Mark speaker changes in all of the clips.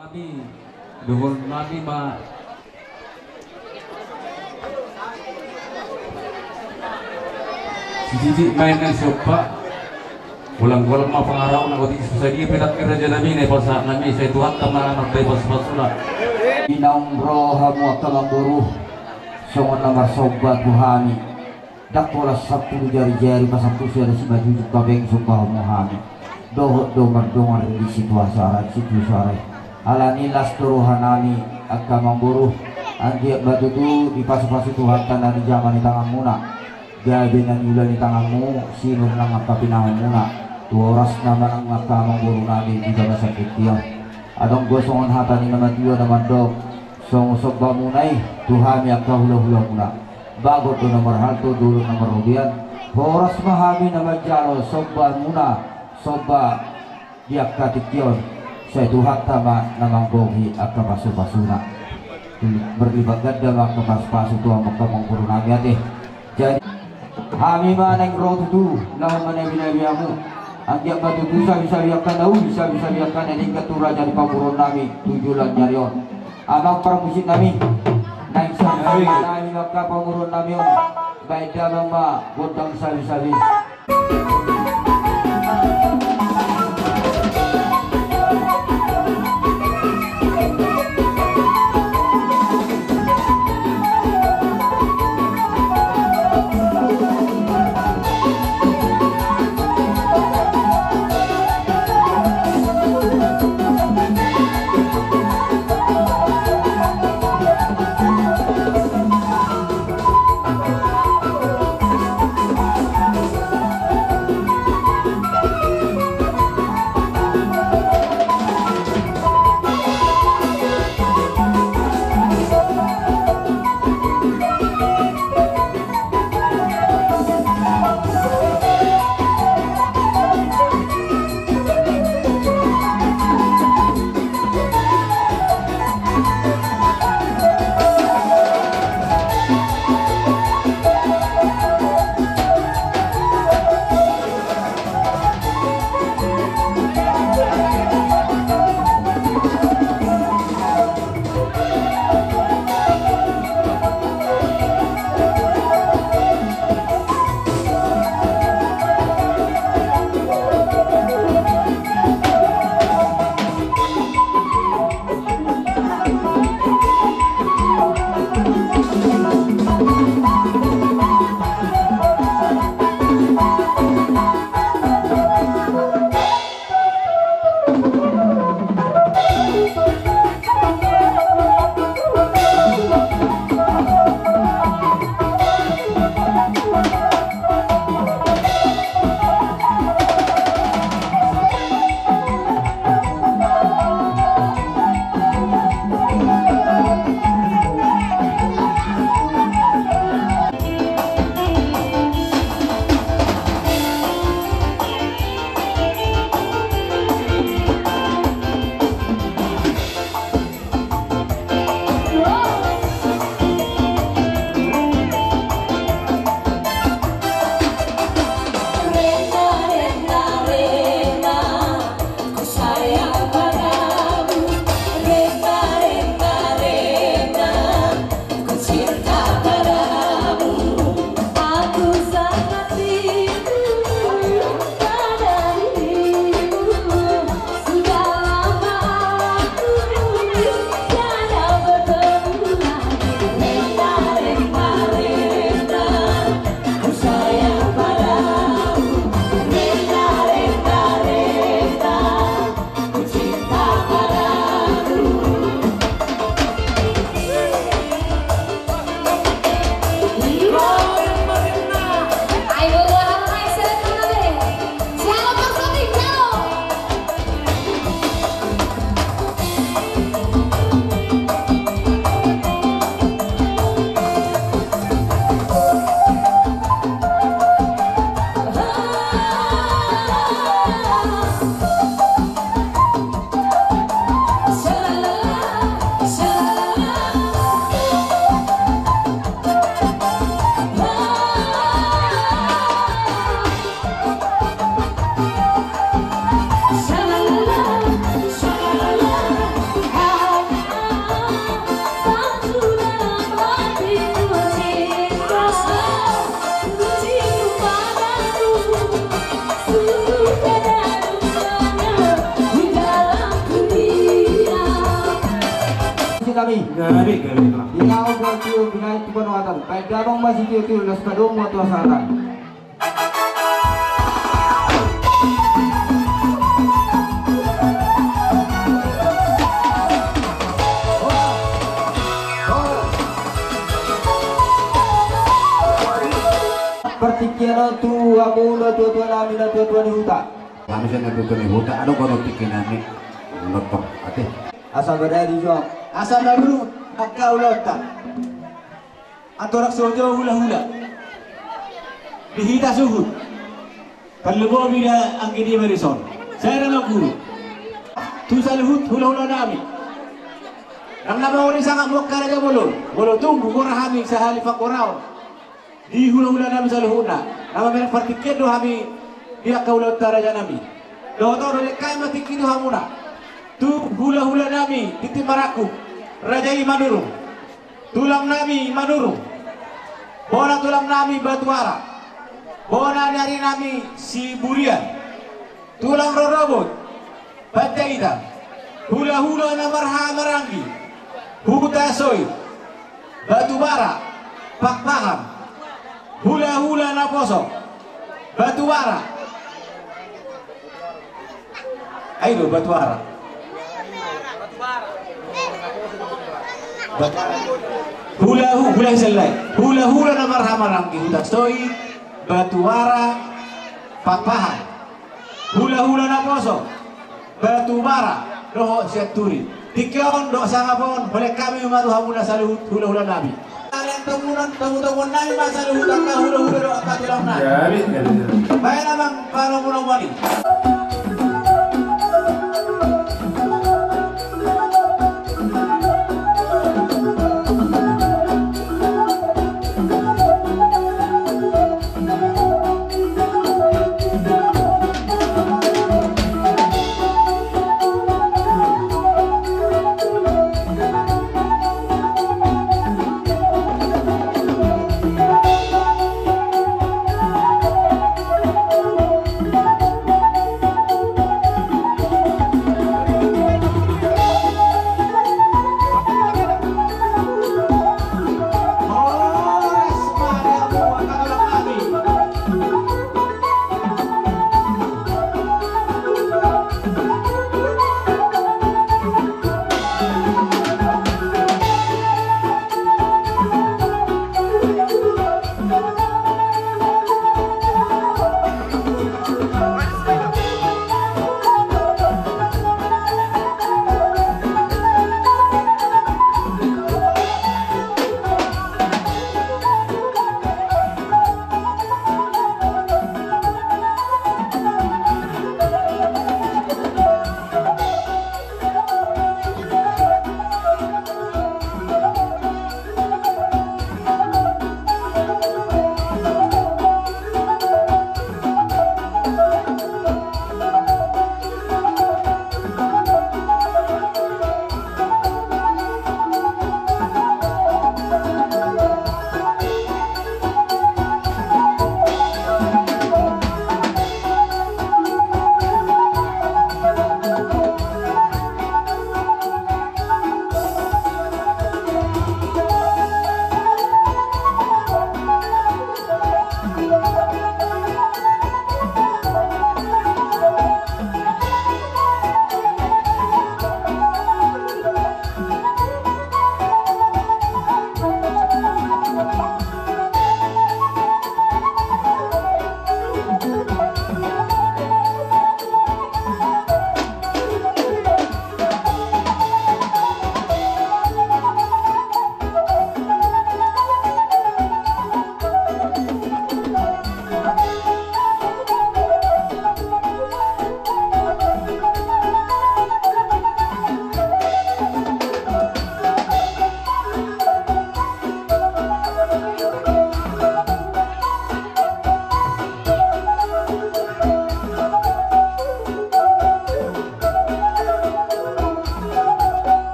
Speaker 1: Nabi, duhun Nabi ma Cici mainan siapa? Ulang-ulang mah pengarau nak uti susah dia pedat kerja Nabi ni pasal Nabi saya Tuhan kemana nak bebas pasula.
Speaker 2: Inaumroh hamu kalamburu songon nomor sobat buhami dakola sabtu jari-jari pasang tusi ada si baju kabeng sumpah muhami dohot domar dongar di situasi alani las turuhanani akamang buruh anjir batu tu di pasu-pasu Tuhan tanah di zaman di tangan muna gabe nan yula di tanganmu sinun nang kapinahan muna tuoras nama nang akamang buruh nabi di dalam sakit dia adong gosongan hatani nama dia nama dok song sobba munai Tuhan yang kau hula-hula muna bagot do nomor halto dulu nomor rubian horas mahami nama jalo sobba muna sobba diak katikyon saya Tuhan tama nama bohi akka pasu-pasuna berlibat ganda maka pas-pasu tuang maka mengkurunami hati jadi kami maneng roh tu lawan mana binabiamu anjak batu bisa biarkan tahu bisa biarkan ini ketura jadi pangkurun nami tujulan nyarion abang permusik nami naik sampai nami maka pangkurun nami baik dalam ma godang sabi-sabi kami.
Speaker 3: Gabi.
Speaker 2: Tingau buat tiu binai tu penuatan. Baik dabang masih tiu las kadung buat tuasaran. Pertikian tu abu na tu nami na tu di hutan.
Speaker 4: Kami sa natuto ni huta, ano ko nagtikin namin? Notok, ate.
Speaker 2: Asal berdari jom.
Speaker 3: Asal dulu akau lontar. Antorak sojo hula-hula. Dihita suhu. Kalbo bila angkini merison. Saya nama guru. Tu saluhut hula-hula nami. Nang nama orang sangat muka raja bolon. Bolon tunggu korahami sehali fakorau. Di hula-hula nami saluhuna. Nama mereka partiket do hami dia kau lontar raja nami. Do tau do lekai mati kini hamuna. Tu hula-hula nami titi maraku Raja Manurung. Tulang nami Manurung. Bona tulang nami Batuara. Bona dari nami si Burian. Tulang Rorobot Panjaitan. Hula-hula na Marha Marangi. Huta Soy Batubara Pakpahan. Hula-hula na Poso Batubara. Ayo Batuara. Hula selai. Hula na Marha Marangi. Huta Soy Batuara Pakpahan. Hula-hula na Poso Batubara Doho Siaturi. Tikion do sangapon boleh kami mematuh hamuna saluhut hula-hula nabi. Kalian temuan nabi masa saluhut angka hula-hula do angka tulang nabi. Baik namang panong wani.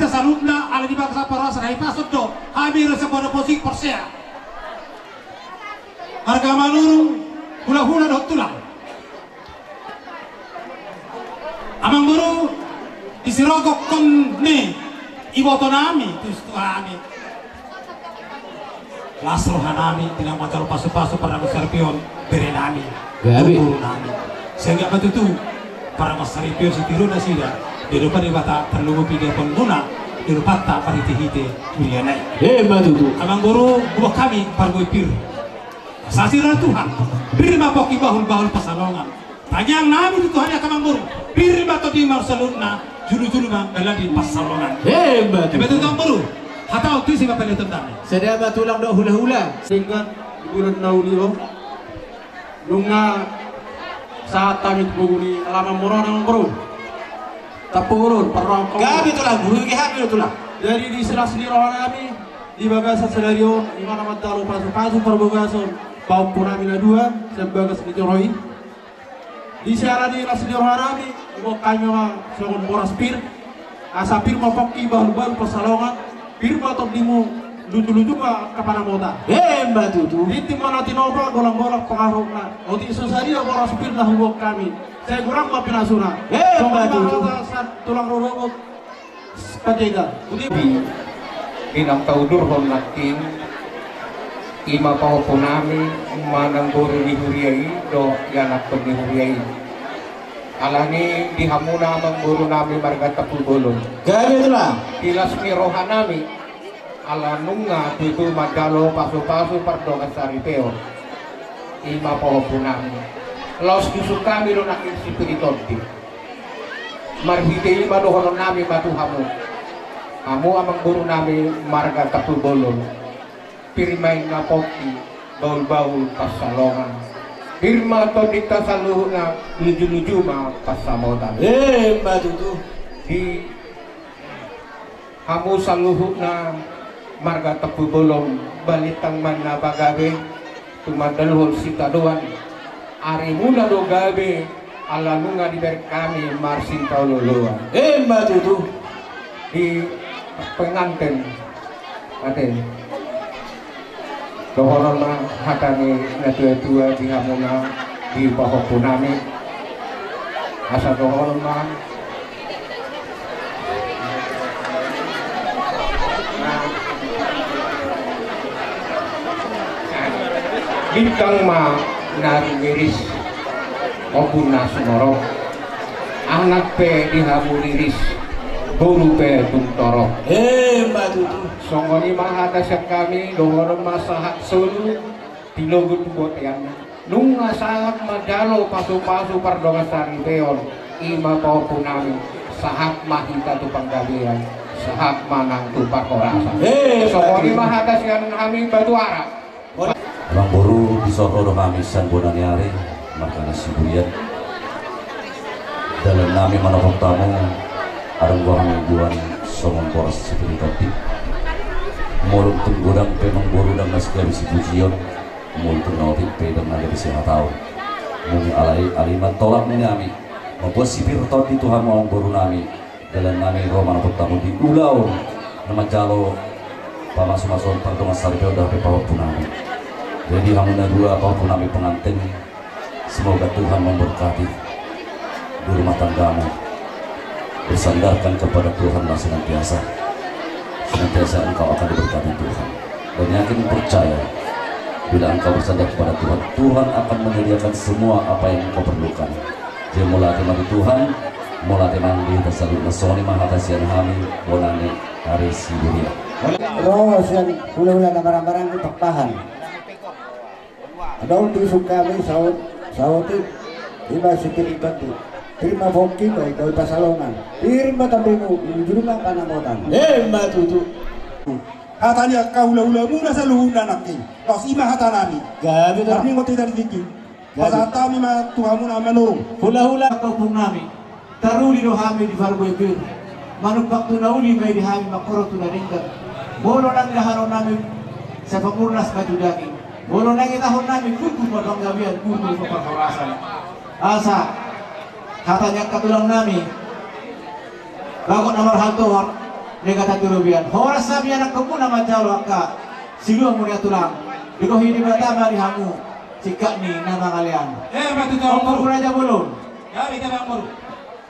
Speaker 5: kita salutna ala di bangsa parasa na ipasod do hamil sa pada posik persea harga manuru hula-hula do tulang amang guru isirogok kon ne iboto nami tustu nami lasro hanami tidak macam pasu-pasu para masarpion bere nami guru nami sehingga betul para masarpion setiru na sida di depan ibata terlalu pindah pengguna di depan tak pariti-hite dunia naik
Speaker 3: betul
Speaker 5: amang guru buah kami pargoi pir sasira Tuhan birma poki bahul-bahul pasalongan tanyang nami itu Tuhan ya kamang guru birma to di marsaluna julu-julu mang dalam di pasalongan betul Tuhan guru hatau tu siapa pelai tentang
Speaker 3: sedia batulang do hula-hula
Speaker 6: singkat bulan nauliro lunga saat kami tuguni alaman moronang bro tapurun perang
Speaker 3: gabi tulang guru gabi tulang
Speaker 6: jadi di seni rohana kami di bagasan senario di mana matalu pasu-pasu perbagasan bau punamina 2 sebagai seni rohi di siaran di seni rohana kami mau kami songon boras pir asapir mapoki baru-baru persalongan pir atau dimu lucu-lucu kepada mota
Speaker 3: hebat itu
Speaker 6: di timana tinobra golong-golong pengaruhna oti susari boras pir dah hubung kami saya kurang maafin asuna
Speaker 3: hebat itu
Speaker 6: tulang rorobot pajega
Speaker 7: Udibi inang taudur honakin ima pahoponami manang guru di huriai do yanak di huriai alani dihamuna mengguru nami marga tapul bolon
Speaker 3: gabi tulang
Speaker 7: tilas mi rohanami ala nunga itu madalo pasu-pasu pardongan saripeo ima pahoponami los kisukami lo nakin sipiritonti marhite ima dohono nami batu hamu kamu amang guru nami marga tapul bolon pirmain ngapoki baul-baul pasalongan firma to dita saluhna luju-luju ma pasamotan
Speaker 3: hebat itu
Speaker 7: di kamu saluhna marga tapul bolon balitang man na bagabe tumadalhol sita doan ari muna do gabe ala nunga di kami marsin taululuan
Speaker 3: hebat itu
Speaker 7: di pengantin aten dohoron na hatani na tua di hamuna di pahopunami asa dohoron na bintang ma nariwiris obuna sumoro anak pe dihamuliris buru pe tuntoro
Speaker 3: hebat itu
Speaker 7: songoni mahata siap kami dohoron masahat sulu tilogut buat yang nunga sahat madalo pasu-pasu pardonga sari peon ima paupunami sahat mahita tu panggabian sahat manang tu pakorasa songoni mahata siap kami batu arab
Speaker 8: Orang boru disoro do kami san bonaniare markana sibuyan dalam nami manopok tamu arang gua mingguan somong poros seperti tadi mulut tunggurang pemang boru dan mas gabi sibujion mulut nautik pedang naga bisa tahu mung alai aliman tolak nami membuat sipir tadi Tuhan mau boru nami dalam nami roman manopok tamu di ulau nama jalo pamas-mason pardongan saripeo dah pepawa punami. Jadi hamuna dua apapun nami pengantin, semoga Tuhan memberkati di rumah tanggamu, bersandarkan kepada Tuhanlah senantiasa engkau akan diberkati Tuhan, dan yakin percaya bila engkau bersandar kepada Tuhan, Tuhan akan menyediakan semua apa yang engkau perlukan. Dia mulai mati Tuhan, mulai mandi tersalib nasoni mahatasian hami, bonani hari siburia.
Speaker 2: Terus yang hula-hula barang-barang itu tertahan. Ada untuk suka kami sauti lima sikit itu terima bongki baik dari pasalongan terima tampilmu di rumah panamotan hebat itu
Speaker 5: katanya kau hula-hula muna sa luhuna naki kau ima hatanami
Speaker 2: gabi
Speaker 5: tapi kau tidak dikiki pasata mi ma tuhamu na menurung
Speaker 3: hula-hula kau punami taruli do hami di farboy bir manuk waktu nauli may di hami makoro tu naringkat bolo nang ilaharon namin sa pamurnas matudaki bolo nang ilahon namin kuku potong gabian kuku papakorasan asa katanya katulang namin bago nomor haltuhar Nega turubian. Horas sabi anak kamu nama jauh ka. Siluang mulia tulang. Diko hini batama di hamu. Cika nih nama kalian.
Speaker 5: Batu tahu
Speaker 3: Kamu raja belum?
Speaker 5: Ya, kita bang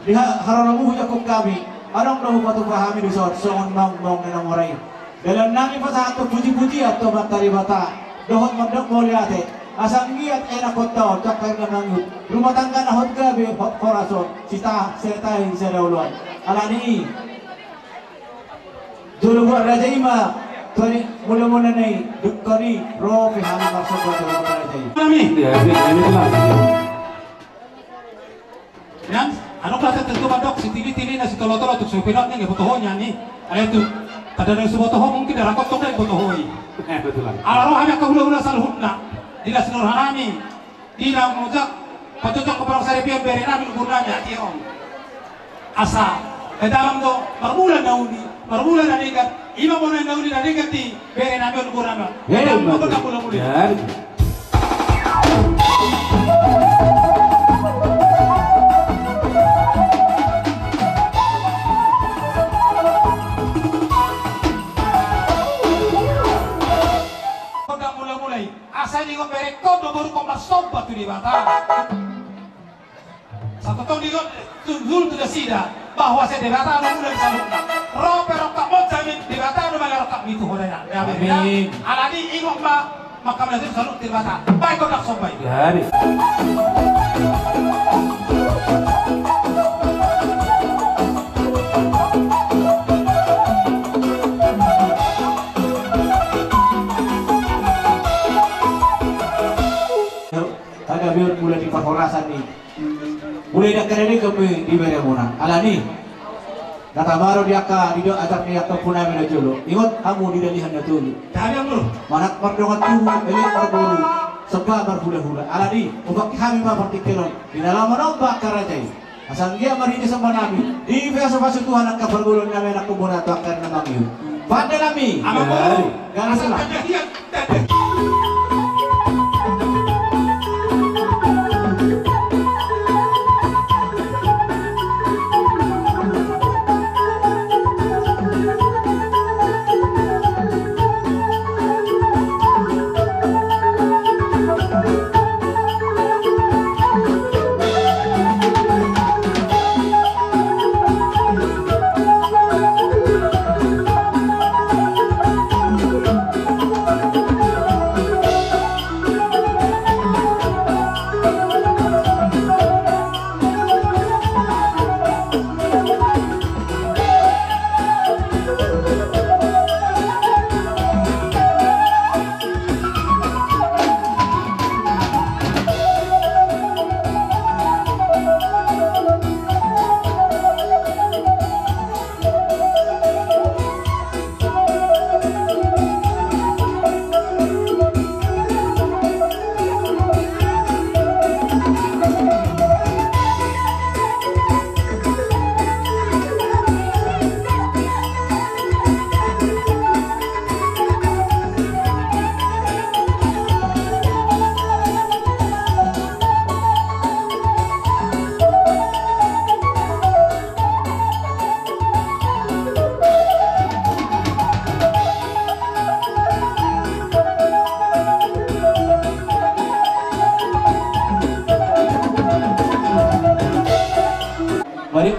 Speaker 3: Lihat haranamu hujakum kami. Anong lahu batu pahami di sort. Songon bang nenamorai. Dalam nami pasatu puji-puji atau matari bata. Dohot mandok moliate. Asang giat enak kota capai namangut. Rumah tangga nahot gabi hot korason. Cita sertai sedauluan. Alani. Dulu buat Raja Ima. Tuani mula-mula nih dukani roh pihana maksud buat Raja Ima.
Speaker 5: Kami.
Speaker 1: Ya, ini lah.
Speaker 5: Yang ano klase tentu badok si tili-tili na si tolo-tolo tuk supinot nih botohonya nih. Ada itu. Kada nang subotoho mungkin darakot tok dai botohoi.
Speaker 1: Betul lah.
Speaker 5: Alaro hanya kahula-hula salhutna. Dila sinur hanami. Dila mujak pacocok keparang sari pian beri nami gunanya tiong. Asa dalam do marmula nauni, marmula na digat. Ima mo na nauni na digat di beri nami gunanya. Dalam mo na mula-mula.
Speaker 1: Ya.
Speaker 5: Asa di beri kodo baru kau sobat tu di bata. Satu tahun di dulu tu sida bahwa saya di bata ada mulai salutna. Rope rokak mau jamin di bata ada malah rokak itu horena. Amin. Alani ingok maka melihat salut di bata. Baik kau nak sobat.
Speaker 1: Jadi.
Speaker 3: Biar mulai di perhorasan nih, mulai dah keren ini kami di Beremuna. Alani, kata baru dia ka di ajar dia ke punai mana julu. Ingat kamu di dalihan dulu.
Speaker 5: Dah yang lu.
Speaker 3: Manak perdongan tuh, elit berburu, sebab berhula-hula. Alani, ubah kami mah partikelon di dalam mana ubah kerajai. Asal dia mari di sama nabi. Di biasa masuk Tuhan nak bergulung nama nak kubur atau akan nama miu. Pada nami.
Speaker 5: Amal.
Speaker 3: Jangan salah.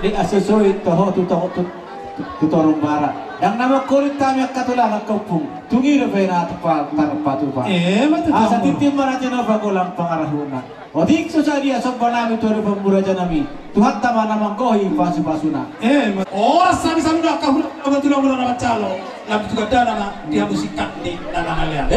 Speaker 3: Di asesoi toho tu torong bara. Yang nama kulit kami katulang kopung. Tungi rebena tepat tarpatu pa.
Speaker 5: Betul.
Speaker 3: Asa titim maraja na bagulang pangarahuna. Odik susadia sobanami tu pemburaja nami. Tuhan tama namang kohi pasu-pasuna.
Speaker 5: Oras sabi-sabi na kahula betul na nama calo. Labi juga dana na dia musikan di dalam kalian.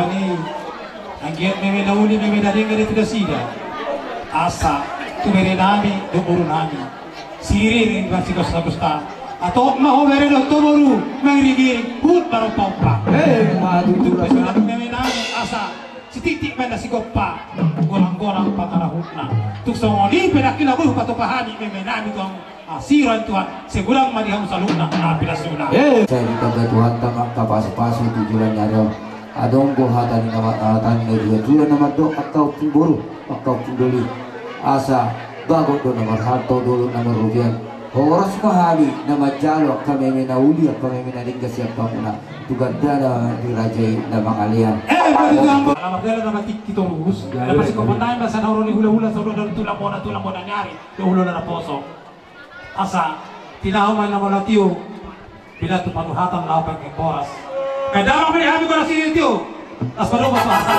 Speaker 5: ni anggiat meme nauli meme dari ngere tidak sida asa tu mere nami do uru nami siri rin basi kosta atau mau mere do tomoru mengiri hut baru pompa
Speaker 2: madu tu
Speaker 5: pesan meme nami asa sititik penda si koppa gorang-gorang pangarahutna tuk songoni pedakina buru patopahani meme nami tuang asiran Tuhan segulang madiham saluna napila suna
Speaker 2: saya ditambah Tuhan tamak kapas-pas tujuan nyaro adong buha tani nama dua nama do atau timburu atau timbuli asa bago do nomor satu dulu nomor rupiah horos mahali nama jalo kami menauli kami menading siapa puna tugas dana dirajai nama kalian
Speaker 5: alamat dala nama kita lurus lepas kau pandai masa nauro ni hula-hula solo dari tulang bona nyari do hula na poso asa tinaw man na malatio bila tu panuhatan lao kang poras kadang kami habi ko na sinitio as pano mas asa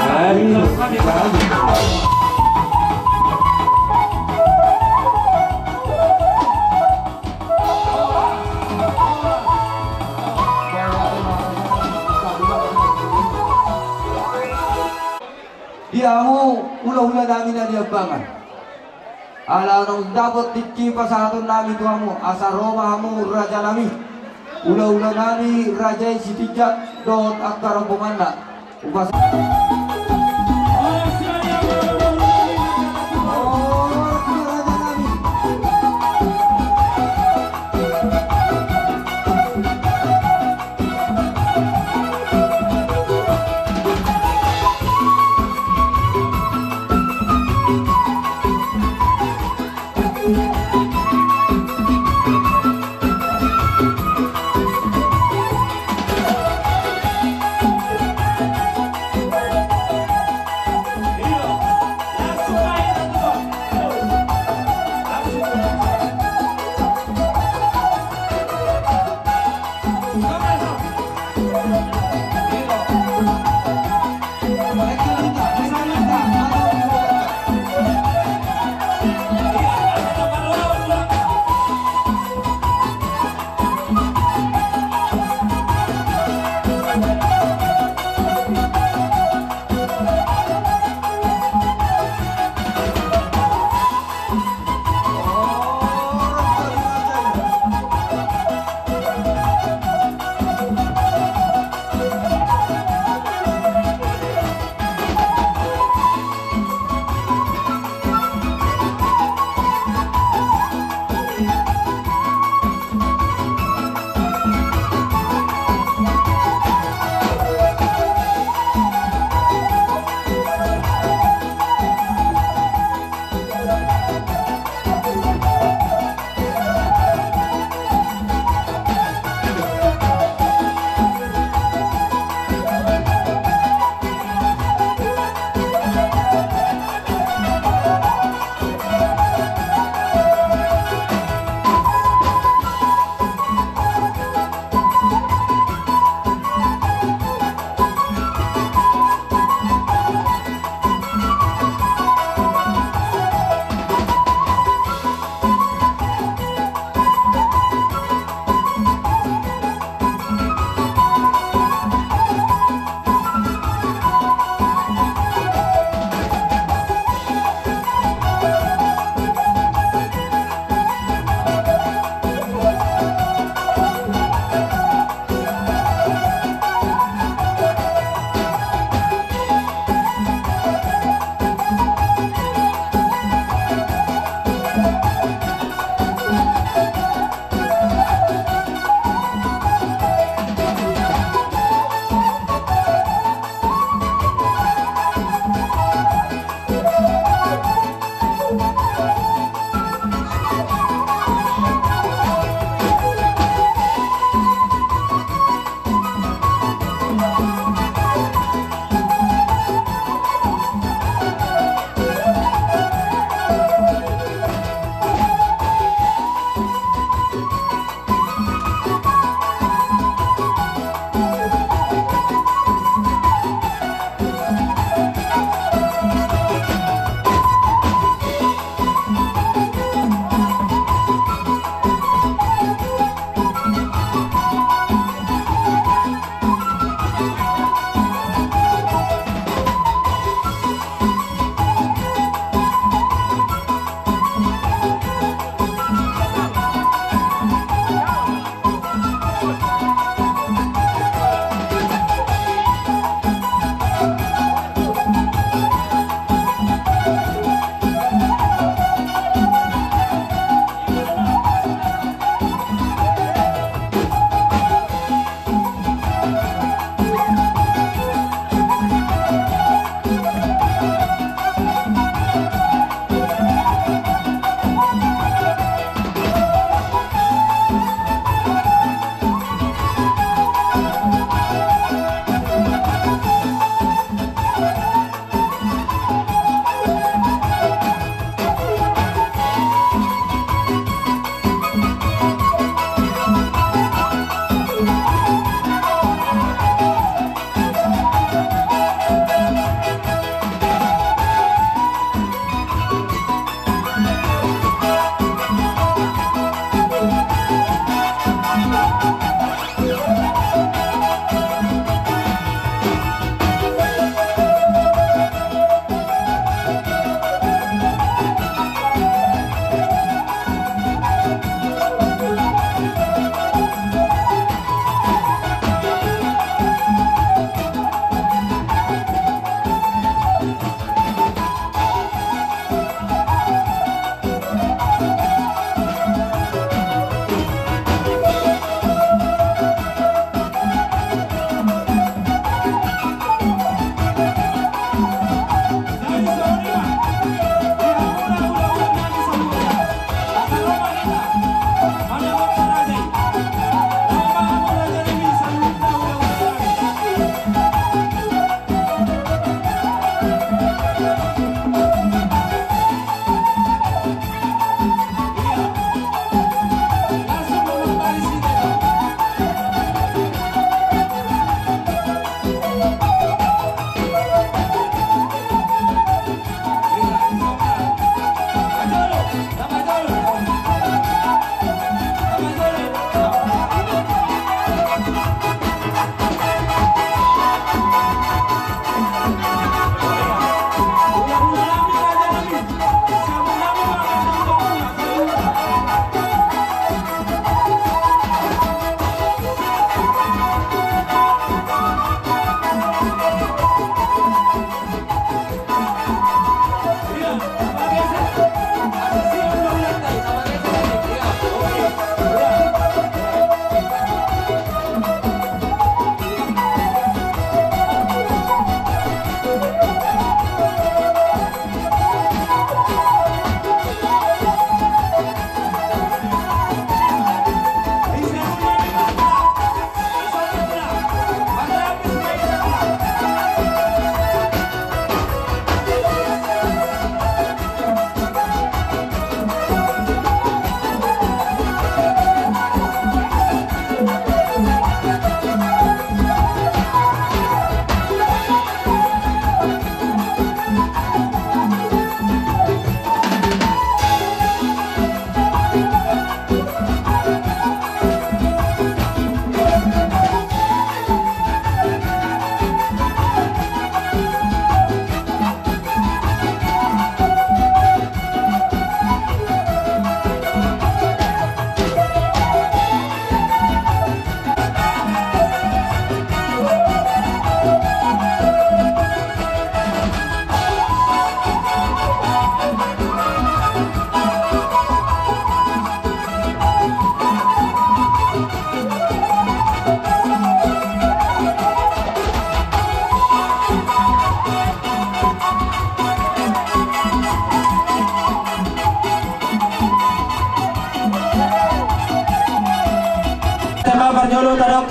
Speaker 2: diamu ula-ula namin na diabangan ala nung dapat dicipa sa aton nami tuamu asa Roma hamu raja nami ula-ula nami raja si tijak dot akar pemanda ubas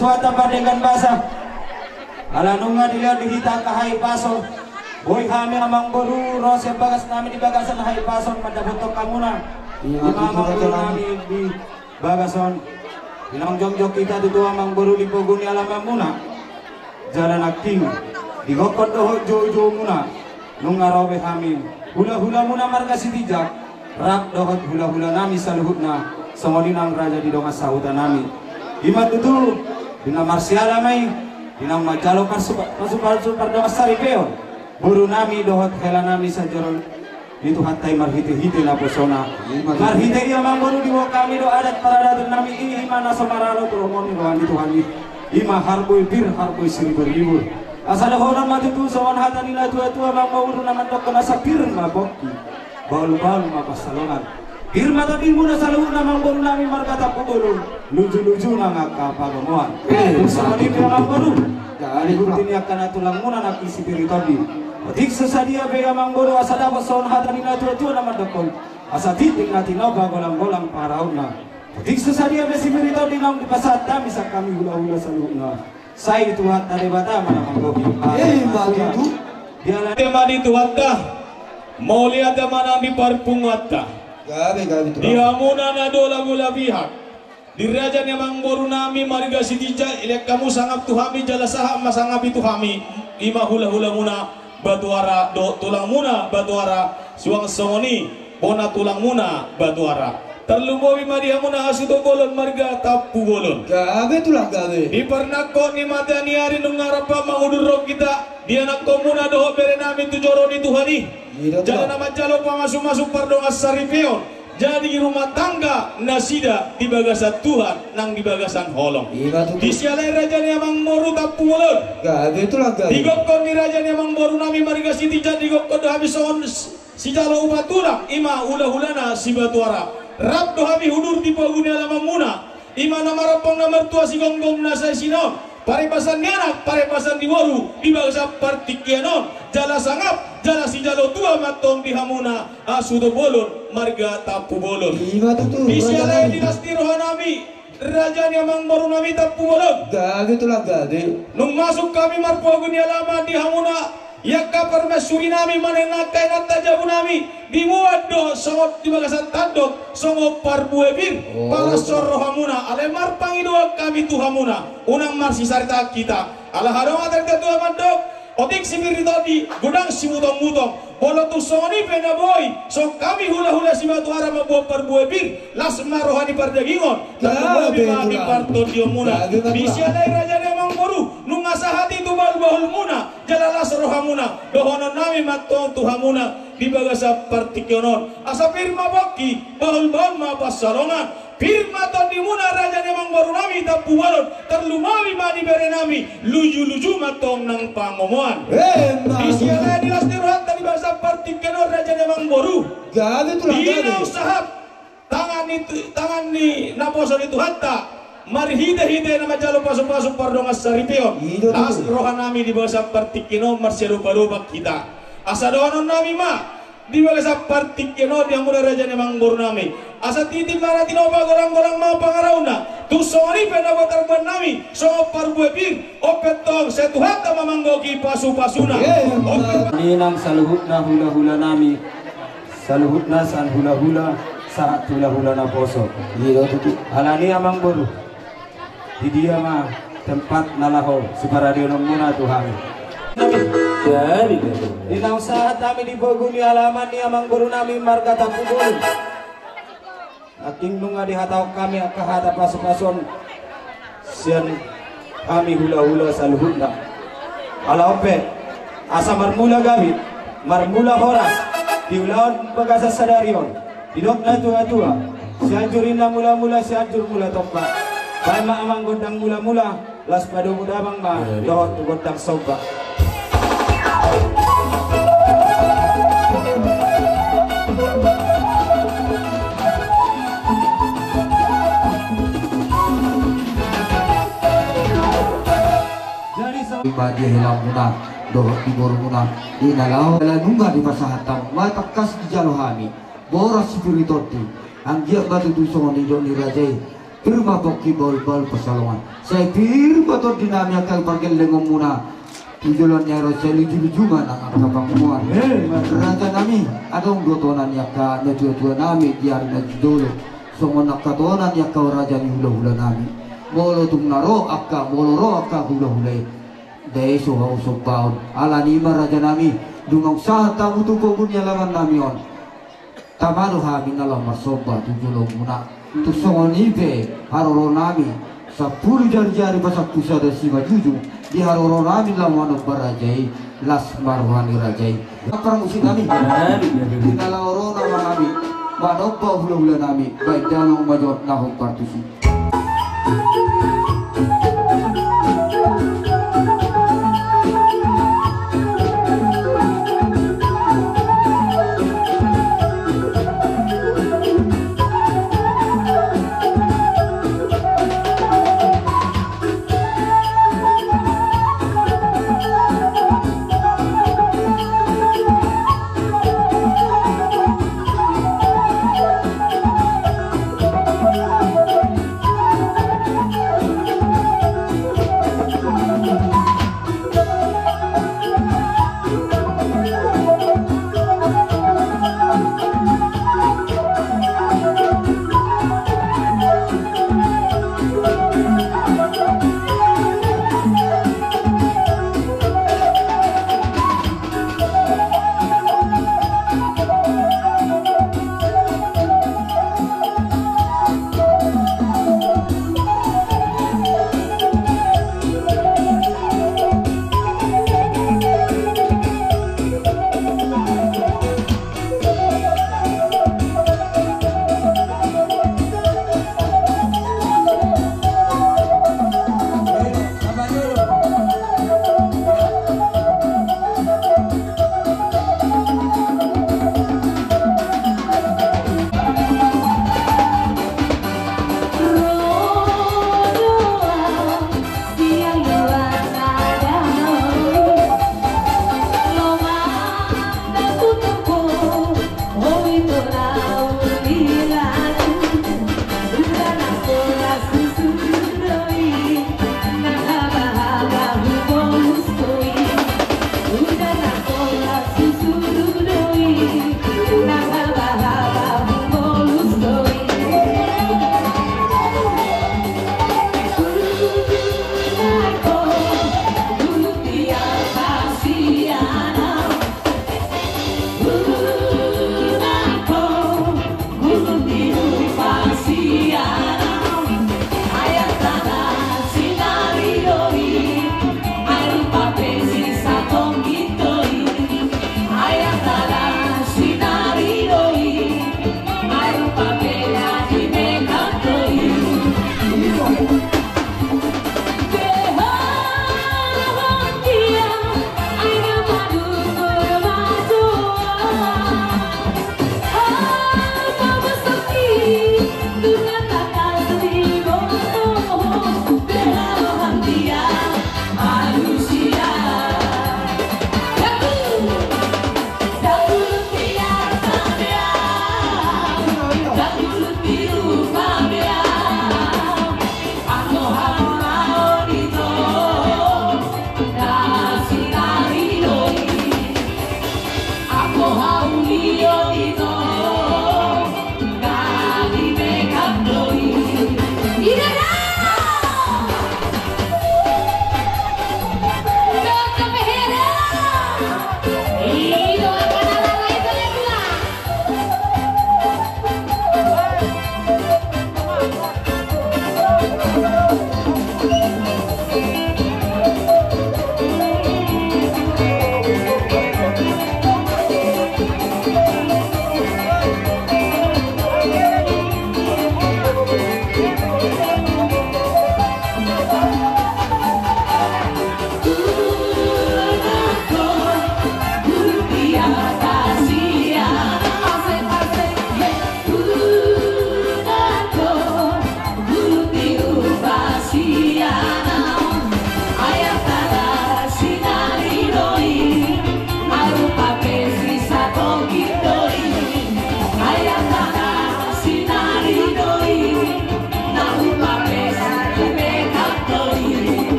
Speaker 3: tutuat apa dengan basah alanunga dilihat dihita kahai paso boy kami amang boru rose bagas nami di bagasan hai pason pada foto kamuna amang boru nami di bagason inang jongjok kita tutu amang boru di poguni alam muna jalan aking di gokot doho jojo muna nunga robe kami hula-hula muna marga sitijak rak dohot hula-hula nami saluhutna semolinang raja di donga sautan nami imat tutu dina marsiala mai dinang majalo pasupar donga saripeo buru nami dohot hela nami sajaron itu hatai marhite-hite na posona marhite dia mamburu di kami do adat paradatun nami ini mana somaralo turomoni rohan itu hani ima harboy bir harboy seribu libur asal horan matutu sawan hata nila tua-tua mamburu naman dok kena sapir mabokki baul-baul mapasalongan Irma tadi muna saluhut na mamburu nami markata pubulun luju-luju na ngaka pagamuan bersama di mamburu dari hurtini akan tulang muna nak isi tadi Otik sesadia bega manggoro asada bason hatani na tua-tua nama dokol asa titik na tinoba golang-golang parauna Otik sesadia besi merito dinam di pasata bisa kami hula-hula saluhna sai tuhat tadi bata mana manggobi
Speaker 2: begitu
Speaker 3: dialah
Speaker 9: tema di tuhatta mau lihat mana di parpungatta
Speaker 2: gabe
Speaker 9: dia muna na dola gula pihak di raja ni manggoro nami marga sidija ilek kamu sangat tuhami jala saham masangap itu hami ima hula-hula muna batuara do tulang muna batuara suang somoni bona tulang muna batuara terlumowi madia muna asudo bolon marga tapu bolon
Speaker 2: gabe tulang gabe
Speaker 9: di pernako ni matani hari nungarapa mangudurok kita dia nak komuna doho bere nami tujoro di tuhani jalan nama jalo pamasuk-masuk pardongas saripeon jadi rumah tangga nasida di bagasan Tuhan nang di bagasan holong di sialai raja ni amang moru tapu bolon
Speaker 2: gabe tulang gabe
Speaker 9: digokon ni raja ni amang moru nami marga siti jadi digokon habis on si jalo ubat tulang ima hula-hulana si batuara rap do hami hudur di paguni alam muna ima nama rapang nama tua si gonggong nasa sinon paripasan nianak paripasan di waru di bagasan partikianon jala sangap jala si jalo tua matong di hamuna asudo bolon marga tapu bolon di sialai dinasti rohanami raja ni amang baru nami tapu bolon
Speaker 2: gabe tulang gabe
Speaker 9: nung masuk kami marpoguni alama di hamuna yakka permaisuri nami manenakai nata jabu nami dimuat do songot di bagasan tandok songot parbuebir para sorohamuna alemar pangidua kami tuhamuna unang marsi sarita kita ala harong atar ketua mandok otik simiri tadi gudang si mutong-mutong bolo tu songoni pena boy so kami hula-hula si batu ara mabuah parbuebir lasma rohani pardagingon lalu kami parton diomuna bisa dari raja demang boru nungasa hati tu bahul muna jalalas rohamuna dohonon nami matong tuhamuna di bagasa partikionon asa firma baki bahul-bahul mapasalongan firma tondi muna raja nemang baru nami tapu walon terlumawi madi bere nami luju-luju matong nang pangomoan disialai dilas diruhat tadi bahasa partikionon raja nemang baru
Speaker 2: gabe tulang gabe
Speaker 9: dina usahab tangan ni naposon itu hatta mari hide-hide nama jalo pasuk-pasuk pardongas saripeon las rohan nami di bahasa partikionon marselupa-lupa kita asa doanon nami ma di bagasan partikeno yang muda raja nemang nami asa titi mana tinoba golang-golang mau pangarauna tu songoni pena batar ban nami songo parbuebir opetong setuhat sama manggoki pasu-pasuna
Speaker 3: ninang saluhutna hula-hula nami saluhutna san hula-hula saat hula-hula na poso alani amang boru di dia mah tempat nalaho suparadio muna Tuhan jadi dinang saat kami di Boguni halaman ni amang guru nami marga tapu bolon aking nunga di hatau kami akahata pasu-pason sian kami hula-hula saluhutna ala ope asa marmula gabit marmula horas diulaon bagasa sadarion didok na tua-tua sianjurin na mula-mula sianjur mula tombak Bama amang gondang mula-mula las padu muda bang ba dohot gondang soba
Speaker 2: Ibadi hilang muna dohot tibor muna inalau nunga di pasahatan matakas di jalohami boras spiritoti anggia batu tu songon di joni rajai firma poki bal pasalongan saya firma to dinamia kal pargel lengom muna tujuan nyaro selu jujungan ang kapanguan raja nami adong dotonan yakka na tuwa nami diar na dolo songon nakatonan yakka raja ni hula nami molo tung naro akka molo ro akka hula dai so hau so paud ala ni raja nami dungang sa tamu tu ko bunya lawan nami on tamano hamin alam marsoba tujulong muna tu songon ibe haroro nami 10 jari-jari pasak pusat dan sima jujung di haroro nami lawan barajai las marwani rajai perang musik nami di naloro nama nami manoppa hula nami baik dalam majot nahum partusi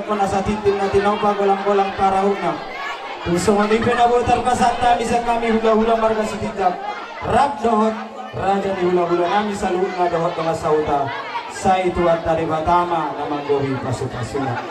Speaker 3: pun asa titim na tinopa golang-golang para huna. Tusong ni penabutar pasata bisa kami hula-hula marga sititap. Rap dohot raja di hula-hula nami saluhut na dohot mga sauta. Sa ituat dari batama na manggohi pasu-pasuna.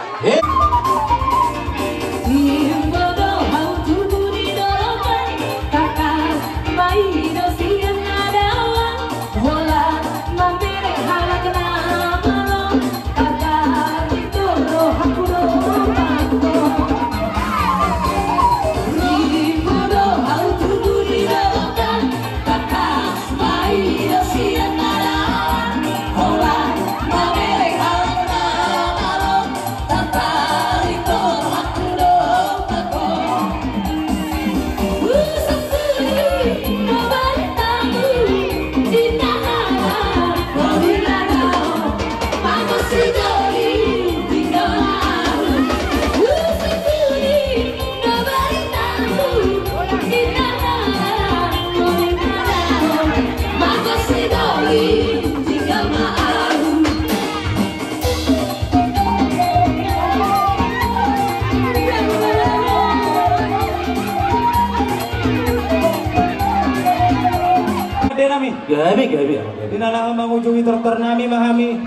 Speaker 3: Gabi. Tinalahan mangujungi traktor nami mahami.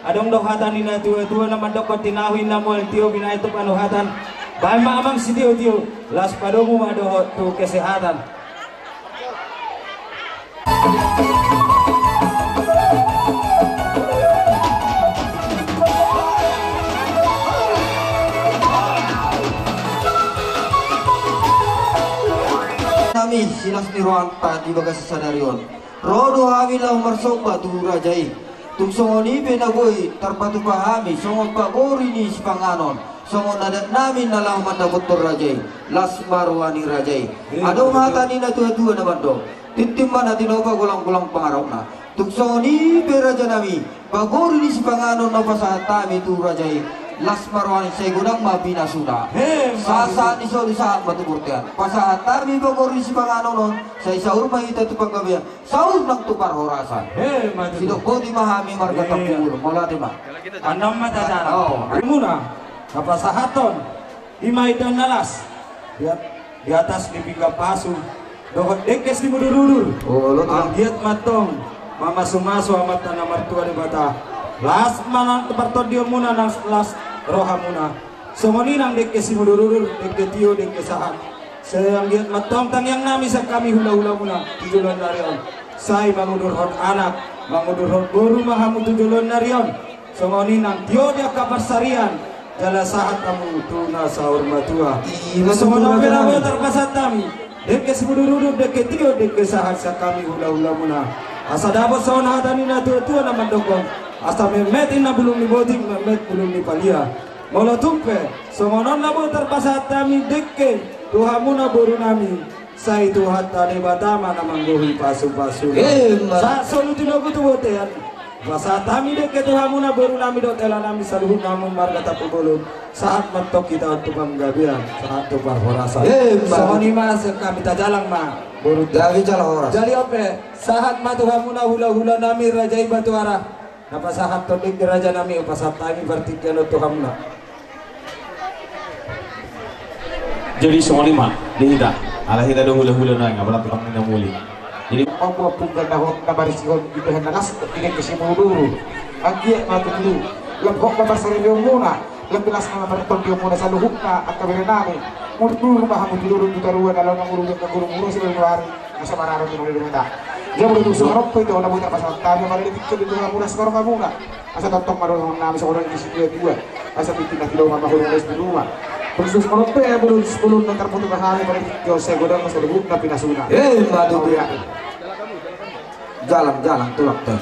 Speaker 3: Adong dohatan ina tua-tua naman dokot tinawin na mo tiyo binaito panuhatan. Bahan maamang si tiyo. Las padomo madohot tu kesehatan.
Speaker 2: Nami silas ni Ruanta di bagas sadarion. Rodo hami lang marsoba tu rajai. Tugsongoni benagoy tarpatu pahami songon pagori ni sipanganon. Songon nadat namin nalang mandabot rajai. Las marwani rajai. Ado mata ni na tua-tua na bando. Titimman na tinoba gulang-gulang pangarap na. Tugsongoni beraja nami. Pagori ni sipanganon na pasatami tu rajai. Las marwani say gudang mabinasuna. Sasa ni so saat matuburtian. Pasaat tami pagori si panganon say saur mahita tu panggabian. Saur nang tupar horasan. Sidok ko di mahami marga tapul. Mula di ma.
Speaker 3: Andam mata sana. Muna kapasahaton. Imay dan nalas. Di atas di pinggang pasu. Dohot dekes di mudurulur. Anggiat matong. Mama sumaso amat tanah martua di bata. Las manang teparton dia muna nang las roha muna. Semoni nang dek si mudurur dek tio dek sahat. Sayang giat matong tang yang nami sa kami hula-hula muna tujulan narion. Say mangudur hot anak, mangudur hot guru mahamu tujulan narion. Semoni nang tio dia kaparsarian. Jala sahat kamu tuna sahur matua. Semona berawe terpasat kami. Dek si mudurur dek tio dek sahat sa kami hula-hula muna. Asa dapat sauna hatani na tua-tua na mandokong. Asa memetin na belum diboting memet belum dipalia. Mula tumpe somonon na bo terpasat kami dekke Tuhamu na boru nami. Sa itu hatta de batama na manggohi pasu-pasu. Sa solu tinogo tu botean. Basa tami dekke Tuhamu na boru nami dotela nami saluhut namun marga tapu bolon. Saat mentok kita untuk penggabian saat tu parhorasa. Somoni mas kami tajalang ma. Boru
Speaker 2: Jadi jalan horas.
Speaker 3: Jadi ope saat ma Tuhamu na hula-hula nami rajai batu arah. Napasahat to dik raja nami upasat tami vertikal Tuhamu na.
Speaker 9: Jadi semua lima dihida ala hida do hula-hula na nga wala tukang na muli. Jadi
Speaker 7: Apa punggal dahon kabar sikon gitu hendanas tidak kesimu dulu. Agie matu dulu. Lebok kabar sarilo muna. Lebelas na berton dio muna sa luhuk na at kabirenami. Mulu mahamu dulu di taruan dalam ngurung ngurung sila luar. Asa mararo di luar muna. Dia boleh tuh suarok itu na buta pasal tabi mari dipikir itu muna sekarang kamu na. Asa tontok marong nami sa orang di sini dua. Asa pitin na kilo mama hurung di rumah. Terus kalau pe belum sebelum nanti putu bahari pada kau saya godang masuk lubuk tapi nasuna.
Speaker 2: Madu ya. Jalan tulak teh.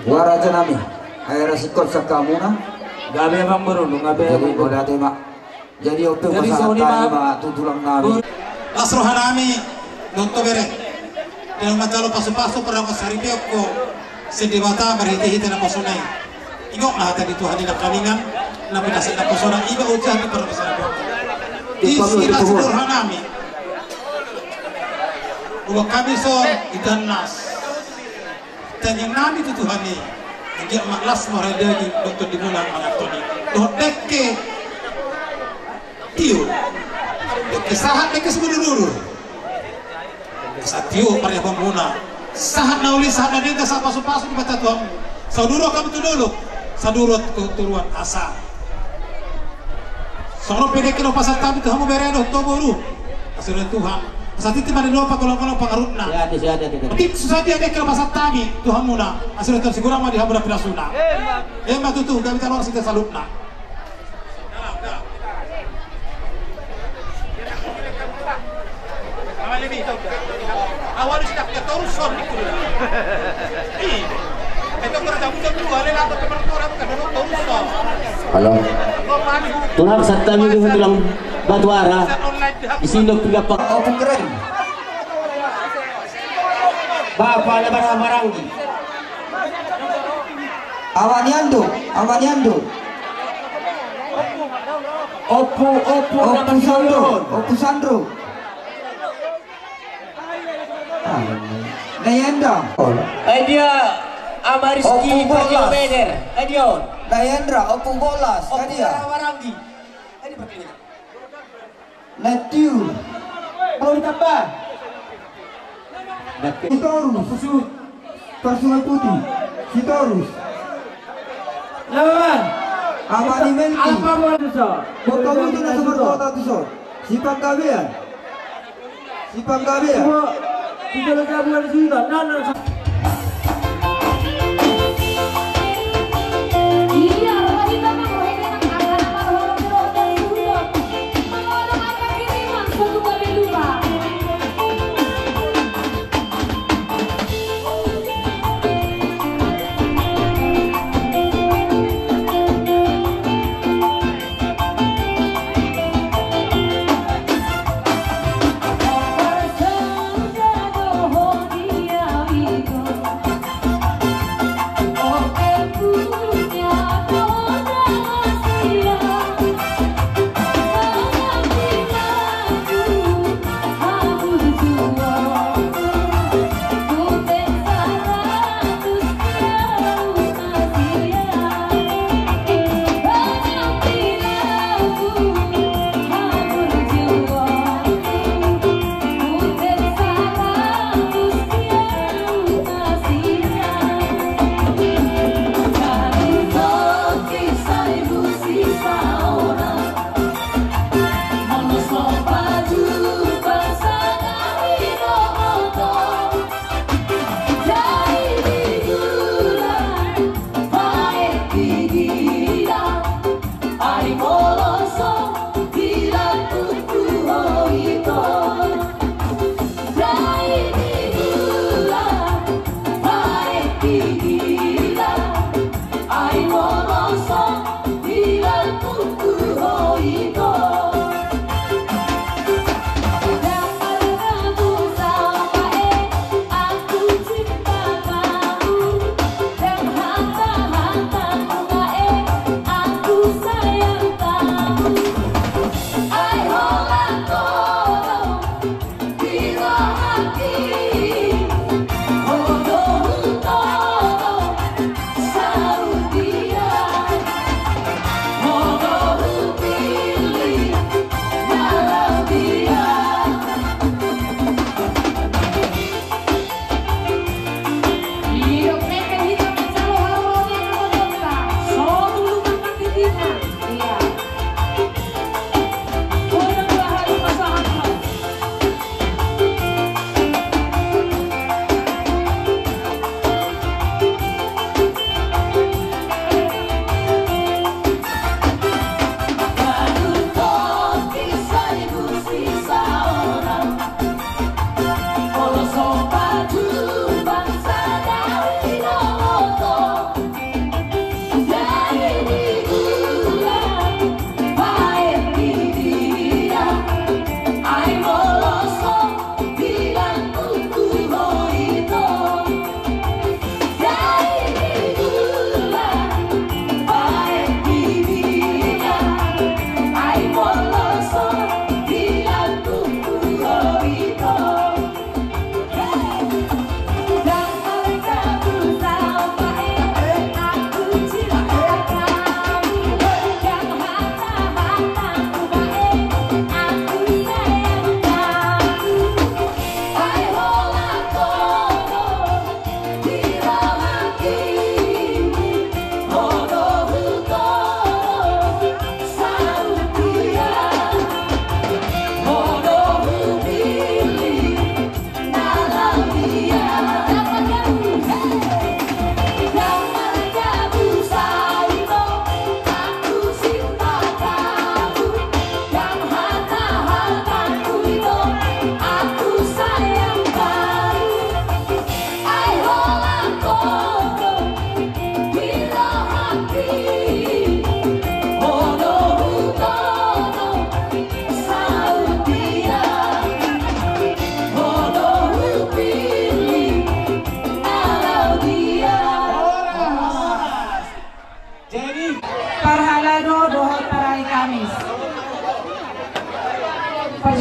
Speaker 2: Waraja nami. Air sikot sakamuna.
Speaker 3: Gabe bang beruntung gabe.
Speaker 2: Jadi goda teh mak. Jadi ope pasal tadi tutulang nami.
Speaker 5: Asrohan nami nonto bere. Yang matalo pasu-pasu perang kasari ko. Sedewata berhiti-hiti na pasonay. Ingok na hata dito hadina kaningan. Na pinasa na pasona iba ucap di perang kasari. Isi asrohan nami. Uwa kami so idanas. Dan yang nami tutuhani Dia maklas marandagi untuk dimulang Antoni. Doh dekke tio. Dekke sahat dekke sebelur. Satio parya pemuna. Sahat nauli sahat dan sa pasu-pasu di mata tuam. Sauduro kami tu dulu. Sadurut keturuan asa. Sono pede kilo pasal tabi tu hamu bereno toburu. Asal Tuhan. Saat itu pada lupa kolong-kolong pengarutna.
Speaker 2: Ya,
Speaker 5: Tapi susah dia kilo pasal tabi tu hamuna. Asal itu segera mah dihabura pilasuna. Emang tu kami tahu harus kita salutna. Awal sudah punya toruson di kuda. Itu kerja muda dua, lelaki atau kemertora bukan toruson.
Speaker 10: Halo. Tuhan serta minggu tulang batu arah. Isindok 3 pak.
Speaker 2: Opung keren.
Speaker 10: Bapak lebar Maranggi.
Speaker 2: Awaniando. Opu Sandro. Nayenda.
Speaker 10: Dia Amariski Panjang Beder. Edion.
Speaker 2: Nayendra, Opu Bolas. Kadia.
Speaker 10: Maranggi.
Speaker 2: Matthew.
Speaker 10: Kalau ditambah.
Speaker 2: Sitorus. Personal putih. Sitorus.
Speaker 10: Lawan.
Speaker 2: Amani Melki.
Speaker 10: Alfa Modusa.
Speaker 2: Bokamu itu na sumber kota tu so. Sipang Gabean.
Speaker 10: Kita lagi bulan sudah. Nana.
Speaker 11: Dia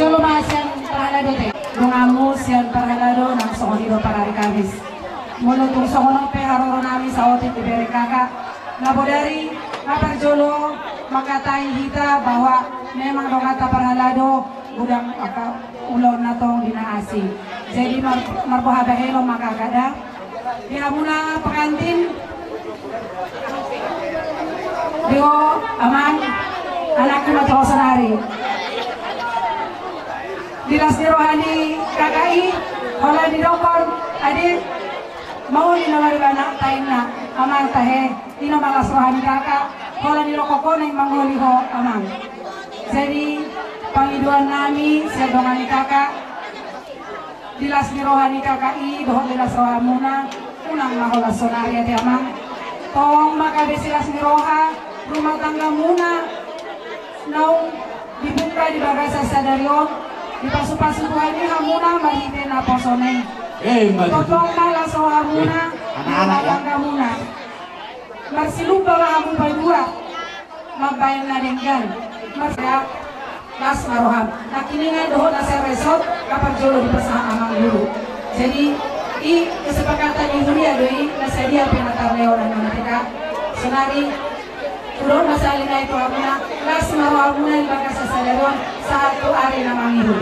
Speaker 11: Parjolo Masian Parhalado te. Lungamu sian Parhalado nang songido para Kamis. Mulutong songono pe haroro nami sa otit di Berekaka. Nabodari na Parjolo makatai hita bahwa memang dongata Parhalado udang ulon na tong dinaasi. Jadi marbohabahelo makakada. Dihamuna pengantin. Dio aman anakku macam senari. Dilas di rohani KKI oleh di dokon adik mau di nomor anak taina aman tahe di nomor rohani kakak oleh di rokok neng mangoliho aman. Jadi panggiduan nami sedongan kakak dilas di rohani KKI doh dilas rohamuna unang mahola sonari ati aman tong maka desilas di roha rumah tangga muna naung dibuka di bagasa sadarion di pasu-pasu Tuhan ini hamuna marite na posone totong malah so hamuna anak-anak tangga muna marsilupa lah hamu berdua mabayang na denggan marsya las maroham nah kini nga doho na sa resort kapag jolo di pasahan amang dulu jadi kesepakatan ini ya doi nasadia penatarleo dan natika senari turun masalah na itu amuna las maroham muna di bagasa sadarion satu hari namang hidup.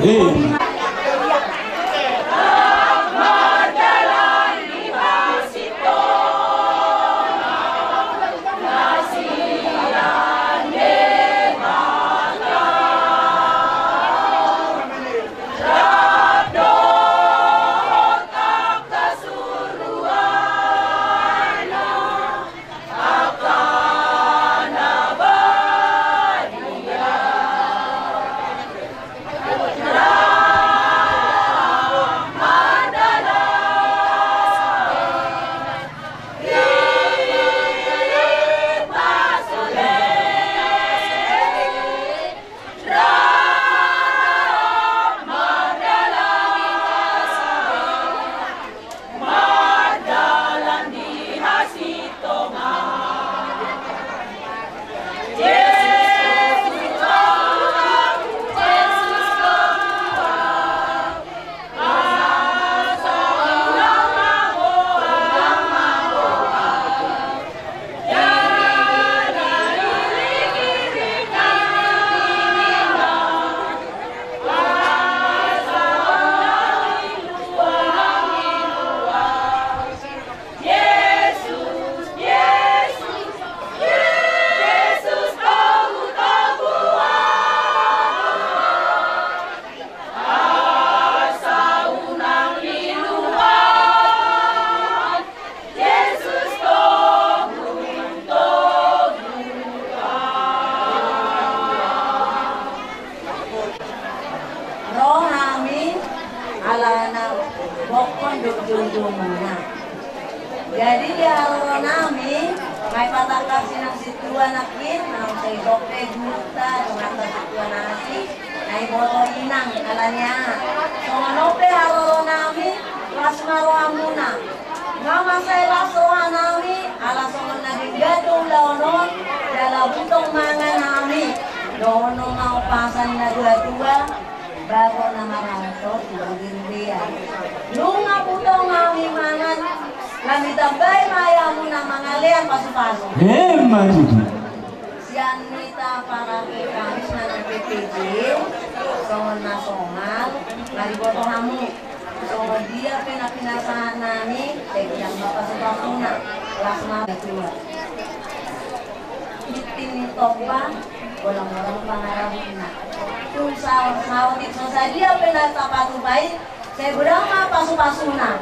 Speaker 12: Jadi di halo nami, may patakap sinang situan akin, nang sa idope juta, dengan situan nasi, ay boto inang kalanya. So manope halo nami, las maroa muna. Mama saya lasoa nami, alasong naging gadong laonon, dala butong mangan nami. Dono mau pasan na dua-dua, bago na marasot, ibigin dia. Lunga butong nami mangan, kami tambay maya mo na mga liang paso-paso.
Speaker 3: Majudu.
Speaker 12: Siyan nita para kay kamis na nagpipigil, songon na songal, mariboto hamu. So dia pinapinasahan namin, tegyang mapaso-paso na, las na batuwa. Itin nito ba, walang pangarapin na. Kung sa dia pinatapatubay, saya bilang mapaso-paso na.